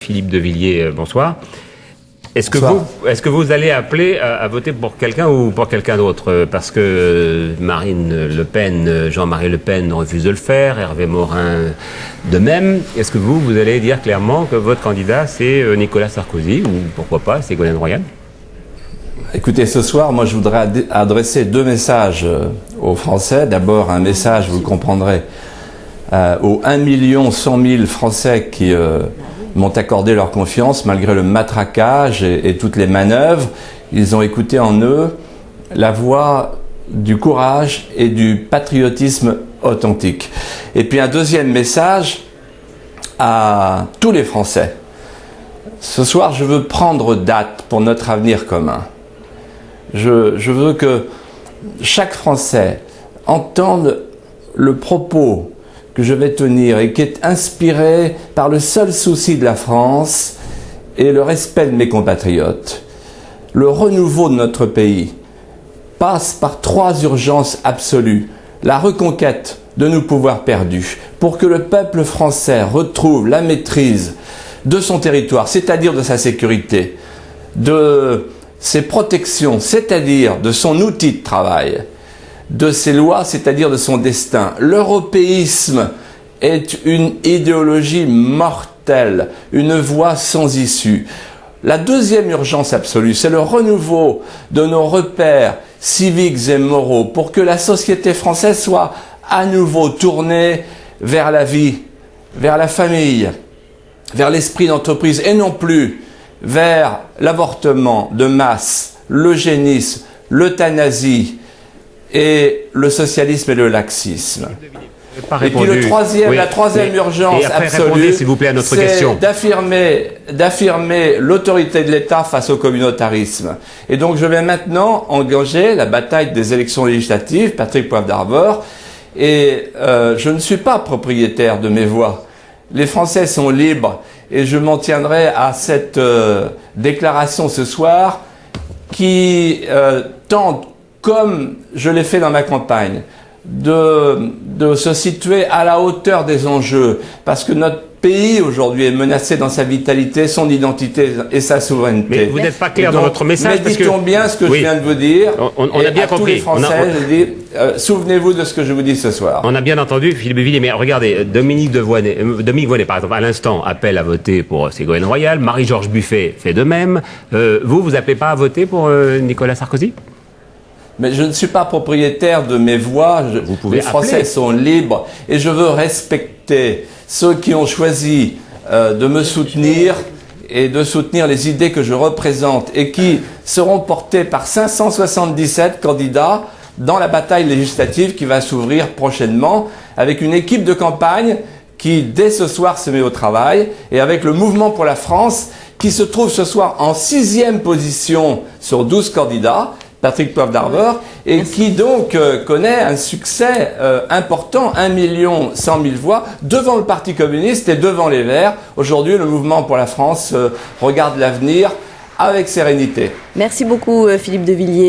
Philippe de Villiers, bonsoir. Est-ce que vous allez appeler à voter pour quelqu'un ou pour quelqu'un d'autre? Parce que Marine Le Pen, Jean-Marie Le Pen refuse de le faire, Hervé Morin de même. Est-ce que vous allez dire clairement que votre candidat c'est Nicolas Sarkozy ou pourquoi pas Ségolène Royal? Écoutez, ce soir, moi je voudrais adresser deux messages aux Français. D'abord un message, vous le comprendrez, aux 1 100 000 Français qui m'ont accordé leur confiance malgré le matraquage et toutes les manœuvres. Ils ont écouté en eux la voix du courage et du patriotisme authentique. Et puis un deuxième message à tous les Français. Ce soir, je veux prendre date pour notre avenir commun. Je veux que chaque Français entende le propos que je vais tenir et qui est inspiré par le seul souci de la France et le respect de mes compatriotes. Le renouveau de notre pays passe par 3 urgences absolues. La reconquête de nos pouvoirs perdus pour que le peuple français retrouve la maîtrise de son territoire, c'est-à-dire de sa sécurité, de ses protections, c'est-à-dire de son outil de travail, de ses lois, c'est-à-dire de son destin. L'européisme est une idéologie mortelle, une voie sans issue. La deuxième urgence absolue, c'est le renouveau de nos repères civiques et moraux pour que la société française soit à nouveau tournée vers la vie, vers la famille, vers l'esprit d'entreprise et non plus vers l'avortement de masse, l'eugénisme, l'euthanasie et le socialisme et le laxisme. Et puis la troisième urgence absolue, s'il vous plaît, à notre question, c'est d'affirmer l'autorité de l'État face au communautarisme. Et donc je vais maintenant engager la bataille des élections législatives, Patrick Poivre d'Arvor, et je ne suis pas propriétaire de mes voix. Les Français sont libres et je m'en tiendrai à cette déclaration ce soir qui tente, comme je l'ai fait dans ma campagne, de se situer à la hauteur des enjeux, parce que notre pays aujourd'hui est menacé dans sa vitalité, son identité et sa souveraineté. Mais vous n'êtes pas clair dans votre message. Méditons bien ce que je viens de vous dire. On a bien compris. Tous les Français, je dis, souvenez-vous de ce que je vous dis ce soir. On a bien entendu, Philippe de Villiers, mais regardez, Dominique Voynet, par exemple, à l'instant, appelle à voter pour Ségolène Royal, Marie-Georges Buffet fait de même. Vous appelez pas à voter pour Nicolas Sarkozy? Mais je ne suis pas propriétaire de mes voix, les Français sont libres et je veux respecter ceux qui ont choisi de me soutenir et de soutenir les idées que je représente et qui seront portées par 577 candidats dans la bataille législative qui va s'ouvrir prochainement avec une équipe de campagne qui dès ce soir se met au travail et avec le Mouvement pour la France qui se trouve ce soir en 6e position sur 12 candidats, Patrick Poivre d'Arvor, et qui donc connaît un succès important, 1 100 000 voix, devant le Parti communiste et devant les Verts. Aujourd'hui, le Mouvement pour la France regarde l'avenir avec sérénité. Merci beaucoup Philippe de Villiers.